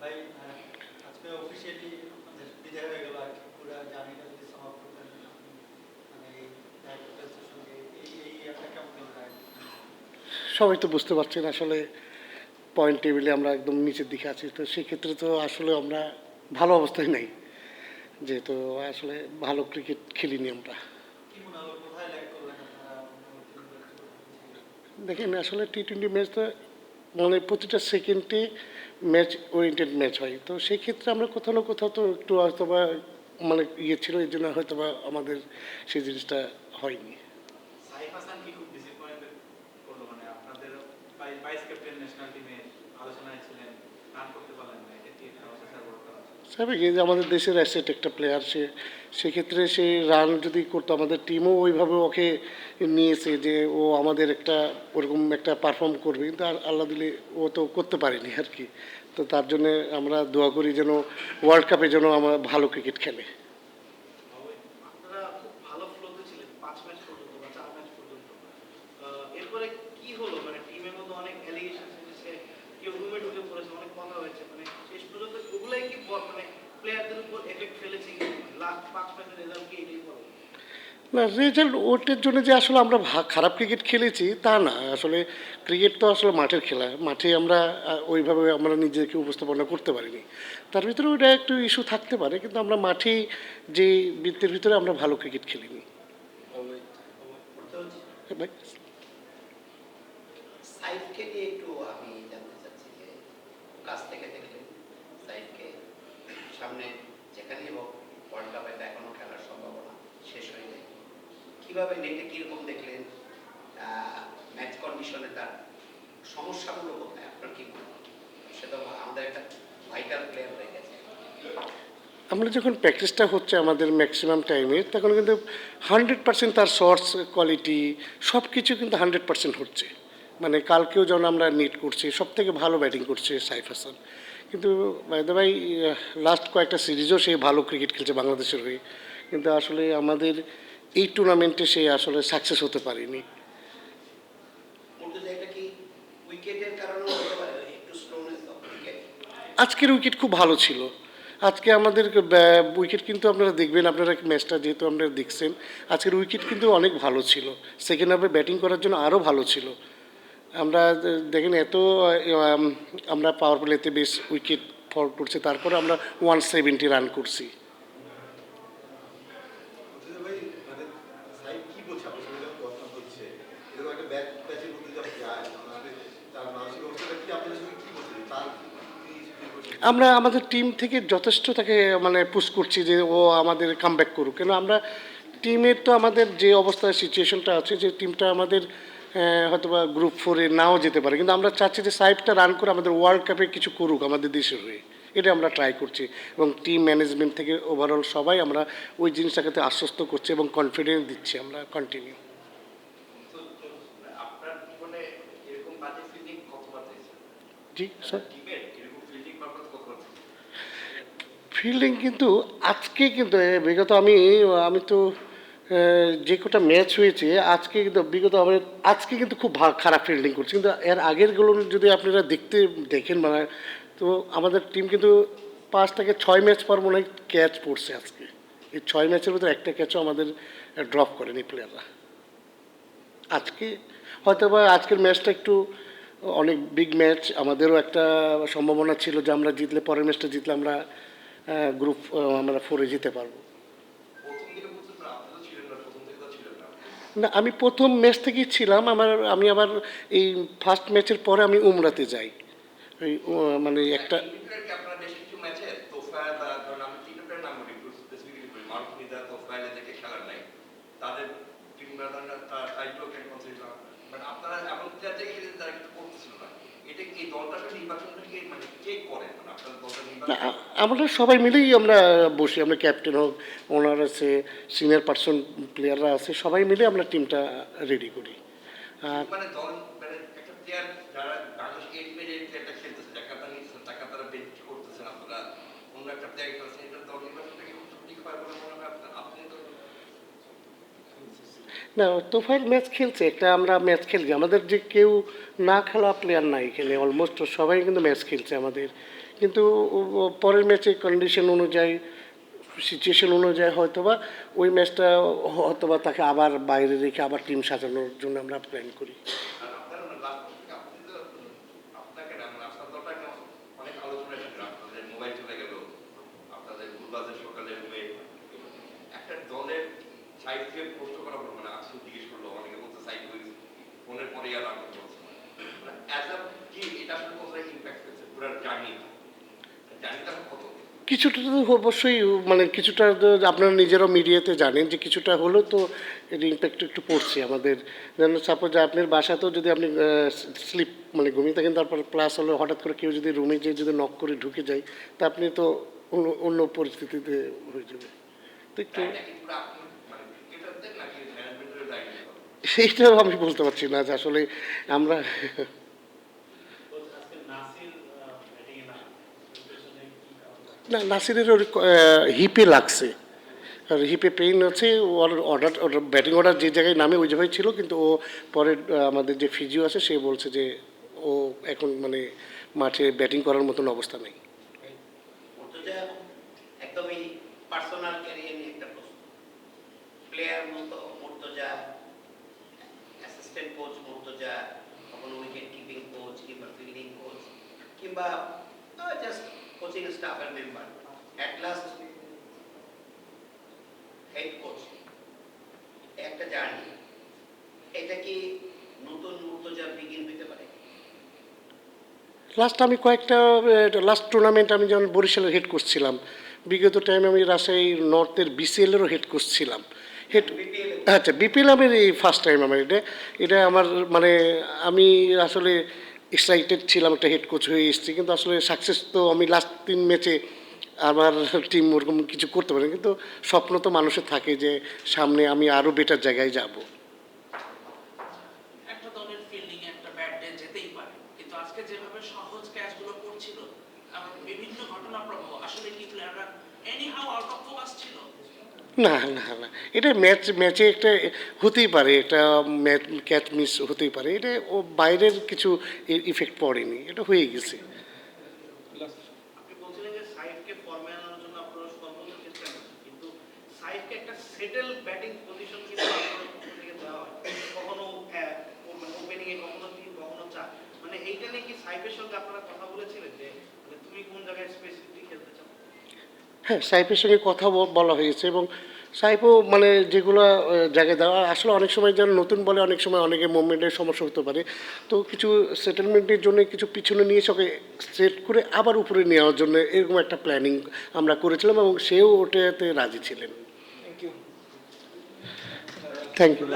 ভাই আজকে অফিসিয়ালি আমাদের বিদায় হয়ে গেল আর কি পুরো জার্নিটা যদি সমাপ্ত করেন আপনি মানে এই ডাইরেক্টরদের সঙ্গে এই একটা কেমন কেমন রাইড। সবাই তো বুঝতে পারছেন আসলে পয়েন্ট টেবিলে আমরা একদম নিচের দিকে আছি, তো সেক্ষেত্রে তো আসলে আমরা ভালো অবস্থায় নাই, যেহেতু আসলে ভালো ক্রিকেট খেলিনি আমরা। কি মনে হলো কোথায় ল্যাক করলেন আপনারা অন্য টিমগুলোর থেকে? দেখেন আসলে টি-20 ম্যাচ তো মানে প্রতিটা সেকেন্ডে ম্যাচ ওরিয়েন্টেড ম্যাচ হয়, তো সেই ক্ষেত্রে আমরা কোথাও না কোথাও তো একটু হয়তো বা মানে ইয়ে ছিল, এই জন্য হয়তো বা আমাদের সেই জিনিসটা হয়নি। সাইফ হাসান কি খুব ডিসঅ্যাপয়েন্টেড করলো, মানে আপনাদের ভাইস ক্যাপ্টেন ন্যাশনাল টিমে আলোচনায় ছিলেন, রান করতে পারলেন না, এটা কি একটা অবস্থা বড় কারণ? স্বাভাবিক, এই যে আমাদের দেশের অ্যাসেট একটা প্লেয়ার, সেক্ষেত্রে সে রান যদি করতো, আমাদের টিমও ওইভাবে ওকে নিয়েছে যে ও আমাদের একটা ওরকম একটা পারফর্ম করবে, কিন্তু আর আল্লাহ দিলে ও তো করতে পারেনি আর কি। তো তার জন্যে আমরা দোয়া করি যেন ওয়ার্ল্ড কাপে যেন আমরা ভালো ক্রিকেট খেলে। আপনারা খুব ভালো ফ্লোতে ছিলেন 5 ম্যাচ পর্যন্ত বা 4 ম্যাচ পর্যন্ত। এরপরে কি হলো? মানে টিমের মধ্যে অনেক অ্যালিগেশন এসেছে, কেউ রুমে ঢুকে পড়েছে, অনেক কথা হয়েছে, মানে শেষ পর্যন্ত ওগুলাই কি মানে প্লেয়ারদের উপর এফেক্ট ফেলেছে কি? লাস্ট 5 ম্যাচের রেজাল্ট কি এটাই বলো? না, রেজাল্ট ওটার জন্য যে আসলে আমরা খারাপ ক্রিকেট খেলেছি তা না, আসলে ক্রিকেট তো আসলে মাঠের খেলা, মাঠে আমরা ওইভাবে আমরা নিজেকে উপস্থাপনা করতে পারিনি। তার ভিতরে ওটা একটু ইস্যু থাকতে পারে, কিন্তু আমরা মাঠেই যে বৃত্তের ভিতরে আমরা ভালো ক্রিকেট খেলিনি। ভাই, সাইফকে নিয়ে একটু আমি জানতে চাচ্ছি যে কাছ থেকে দেখলেন সাইফকে সামনে যেখানেই হোক ওয়ার্ল্ড কাপে তো এখনো খেলার সম্ভাবনা শেষ হয়ে যায়, কিভাবে নেটে কিরকম দেখলেন, ম্যাচ কন্ডিশনে তার সমস্যাগুলো কোথায় আপনার কি মনে হয়? সে তো আমাদের একটা ভাইটাল প্লেয়ার হয়ে গেছে। আমরা যখন প্র্যাকটিসটা হচ্ছে আমাদের ম্যাক্সিমাম টাইমে, তখন কিন্তু 100% তার শর্টস কোয়ালিটি সব কিছু কিন্তু 100% হচ্ছে। মানে কালকেও যখন আমরা নিট করছি, সব থেকে ভালো ব্যাটিং করছে সাইফ হাসান। কিন্তু ভাই লাস্ট কয়েকটা সিরিজও সে ভালো ক্রিকেট খেলছে বাংলাদেশের হয়ে, কিন্তু আসলে আমাদের এই টুর্নামেন্টে সে আসলে সাকসেস হতে পারেনি। এটা কি উইকেটের কারণে হতে পারে, একটু স্লোনেস অফ উইকেট? আজকের উইকেট খুব ভালো ছিল। আজকে আমাদের উইকেট কিন্তু আপনারা দেখবেন, আপনারা ম্যাচটা যেহেতু আপনারা দেখছেন, আজকের উইকেট কিন্তু অনেক ভালো ছিল। সেকেন্ড হাফে ব্যাটিং করার জন্য আরও ভালো ছিল। আমরা দেখেন এত আমরা পাওয়ার প্লেতে বেশ উইকেট ফল করছি, তারপরে আমরা 170 রান করছি। ভাই মানে সাইড কি বলছে আপনার সঙ্গে যখন কথা হচ্ছে, এরকম একটা ব্যাট প্যাচের মধ্যে যখন যায় আমাদের, তার মানসিক অবস্থাটা কি আপনাদের সঙ্গে কি বলছে তার আমরা আমাদের টিম থেকে যথেষ্ট তাকে মানে পুশ করছি যে ও আমাদের কামব্যাক করুক, কেন আমরা টিমের তো আমাদের যে অবস্থায় সিচুয়েশনটা আছে, যে টিমটা আমাদের হয়তো বা গ্রুপ 4-এ নাও যেতে পারে, কিন্তু আমরা চাচ্ছি যে সাইডটা রান করে আমাদের ওয়ার্ল্ড কাপে কিছু করুক আমাদের দেশের হয়ে। এটা আমরা ট্রাই করছি, এবং টিম ম্যানেজমেন্ট থেকে ওভারঅল সবাই আমরা ওই জিনিসটাকে আশ্বস্ত করছি এবং কনফিডেন্স দিচ্ছি আমরা কন্টিনিউ। আপনার জীবনে এরকম বাজে ফিল্ডিং কতবার হয়েছে? জি স্যার। টিমের এরকম ফিল্ডিং পারফরম্যান্স কতবার হয়েছে? ফিল্ডিং কিন্তু আজকে কিন্তু বিগত আমি আমি তো যে কটা ম্যাচ হয়েছে আজকে কিন্তু বিগত আমি আজকে কিন্তু খুব খারাপ ফিল্ডিং করছি, কিন্তু এর আগেরগুলো যদি আপনারা দেখেন মানে, তো আমাদের টিম কিন্তু 5 থেকে 6 ম্যাচ পর মনে হয় ক্যাচ পড়ছে আজকে। এই 6 ম্যাচের ভিতরে একটা ক্যাচও আমাদের ড্রপ করেনি প্লেয়াররা। আজকে হয়তো বা আজকের ম্যাচটা একটু অনেক বিগ ম্যাচ, আমাদেরও একটা সম্ভাবনা ছিল যে আমরা জিতলে, পরের ম্যাচটা জিতলে আমরা গ্রুপ আমরা 4-এ যেতে পারবো। প্রথম দিকে বুঝতে পারলাম আপনি তো ছিলেন না, প্রথম থেকে তো ছিলেন না। না, আমি প্রথম ম্যাচ থেকেই ছিলাম। আমি আবার এই ফার্স্ট ম্যাচের পরে আমি উমরাতে যাই, ওই মানে একটা ইন্ডিভিজুয়াল কি আপনারা বেশ কিছু ম্যাচে তোফায়েল বা ধরুন আমি তিনটার নাম বলি একটু স্পেসিফিকলি বলি, মারুফ নিদা, তোফায়েল এদেরকে খেলার নাই, তাদের টিম রানাররা টাইটল ক্যান কনসিডার, বাট আপনারা এমন প্লেয়ার থেকে খেলেছেন যারা কিছু করতেছিল না। এটা এই দলটা আসলে নির্বাচনটা কি মানে কে করেন, মানে আপনাদের দলটা না, নির্বাচন? আমরা সবাই মিলেই আমরা বসি, আমরা ক্যাপ্টেন হোক, ওনার আছে, সিনিয়র পার্সন প্লেয়াররা আছে, সবাই মিলে আমরা টিমটা রেডি করি। আর মানে দল মানে একটা প্লেয়ার যারা বাংলাদেশ এই টিমের এই প্লেয়ারটা খেলতেছে, টাকা তারা নিচ্ছেন, টাকা তারা বেঞ্চ করতেছেন, আপনারা অন্য একটা প্লেয়ার করেছেন, এটা দল নির্বাচনটা কি সঠিক হয় বলে মনে হয় আপনার? আপনি তো না, তোফাইল ম্যাচ খেলছে, একটা আমরা ম্যাচ খেলছি, আমাদের যে কেউ না খেলা প্লেয়ার নাই এখানে, অলমোস্ট সবাই কিন্তু ম্যাচ খেলছে আমাদের। কিন্তু পরের ম্যাচে কন্ডিশন অনুযায়ী সিচুয়েশন অনুযায়ী হয়তোবা ওই ম্যাচটা হয়তোবা তাকে আবার বাইরে রেখে আবার টিম সাজানোর জন্য আমরা প্ল্যান করি। আর আপনার লাস্ট আপনি তো আপনাকে না মানে আপনার দলটাকে অনেক আলোচনা ছিল আপনাদের মোবাইল চলে গেল আপনাদের গুলবাজের সকালে রুমে একটা দলের সাইডকে প্রশ্ন করা হলো মানে আসল জিজ্ঞেস করলো অনেকে বলতে সাইড হয়ে ফোনের পরে আর আগে বলছে মানে অ্যাজ আ কি এটা আসলে কোথায় ইম্প্যাক্ট হয়েছে পুরো জার্নিটা কত কিছুটা তো অবশ্যই মানে কিছুটা তো আপনারা নিজেরাও মিডিয়াতে জানেন যে কিছুটা হলেও তো এর ইম্প্যাক্ট একটু পড়ছে আমাদের। যেন সাপোজ আপনার বাসাতেও যদি আপনি স্লিপ মানে ঘুমিয়ে থাকেন তারপর প্লাস হলো হঠাৎ করে কেউ যদি রুমে যেয়ে যদি নক করে ঢুকে যায় তা আপনি তো অন্য অন্য পরিস্থিতিতে হয়ে যাবে। তো একটু মানে ক্রিকেটারদের নাকি ম্যানেজমেন্টের দায়িত্ব সেইটাও আমি বলতে পারছি না যে আসলে আমরা আজকে নাসির ব্যাটিংয়ে না সিচুয়েশনে কি কারণ? না নাসিরের ওর হিপে লাগছে আর হিপে পেইন আছে ওর ওর ব্যাটিং অর্ডার যে জায়গায় নামে ওই জায়গায় ছিল কিন্তু ও পরে আমাদের যে ফিজিও আছে সে বলছে যে ও এখন মানে মাঠে ব্যাটিং করার মতন অবস্থা নেই। মুর্তজা একদমই পার্সোনাল ক্যারিয়ার নিয়ে একটা প্রশ্ন। প্লেয়ার মতো মুর্তজা, অ্যাসিস্ট্যান্ট কোচ মুর্তজা, কখনো উইকেট কিপিং কোচ কিংবা ফিল্ডিং কোচ কিংবা জাস্ট কোচিং স্টাফের member, at last head coach, একটা জার্নি, এটা কি নতুন মুর্তজা বিগিন হতে পারে? লাস্ট আমি কয়েকটা লাস্ট টুর্নামেন্ট আমি যেমন বরিশালের হেড কোচ ছিলাম, বিগত টাইমে আমি রাজশাহী নর্থের বিসিএলেরও হেড কোচ ছিলাম। হেড আচ্ছা বিপিএল আমার এই ফার্স্ট টাইম আমার এটা আমার মানে আমি আসলে এক্সাইটেড ছিলাম একটা হেড কোচ হয়ে এসেছি কিন্তু আসলে সাকসেস তো আমি লাস্ট 3 ম্যাচে আমার টিম ওরকম কিছু করতে পারি কিন্তু স্বপ্ন তো মানুষের থাকে যে সামনে আমি আরও বেটার জায়গায় যাব। একটা দলের ফিল্ডিং একটা ব্যাট ডে যেতেই পারে কিন্তু আজকে যেভাবে সহজ ক্যাচগুলো করছিল এবং বিভিন্ন ঘটনা প্রবাহ আসলে কি প্লেয়াররা any how out of focus ছিল? না না না এটা ম্যাচে একটা হতেই পারে, একটা ম্যাচ ক্যাচ মিস হতেই পারে, এটা ও বাইরের কিছু ইফেক্ট পড়েনি, এটা হয়ে গেছে। আপনি বলছিলেন যে সাইডকে ফর্মে আনার জন্য আপনারা সর্বোচ্চ চেষ্টা করছেন কিন্তু সাইডকে একটা সেটেল ব্যাটিং পজিশন কিন্তু আপনাদের পক্ষ থেকে দেওয়া হয় কখনো ওপেনিং এ কখনো 3 কখনো 4 মানে এইটা নিয়ে কি সাইফের সঙ্গে আপনারা কথা বলেছিলেন যে মানে তুমি কোন জায়গায় স্পেসিফিকলি খেলতে চাও? হ্যাঁ সাইফের সঙ্গে কথা বলা হয়েছে এবং সাইফও মানে যেগুলো জায়গায় দেওয়া আসলে অনেক সময় যেন নতুন বলে অনেক সময় অনেকে মুভমেন্টের সমস্যা হতে পারে, তো কিছু সেটেলমেন্টের জন্য কিছু পিছনে নিয়ে সঙ্গে সেট করে আবার উপরে নেওয়ার জন্য এরকম একটা প্ল্যানিং আমরা করেছিলাম এবং সেও ওটাতে রাজি ছিলেন। Thank you.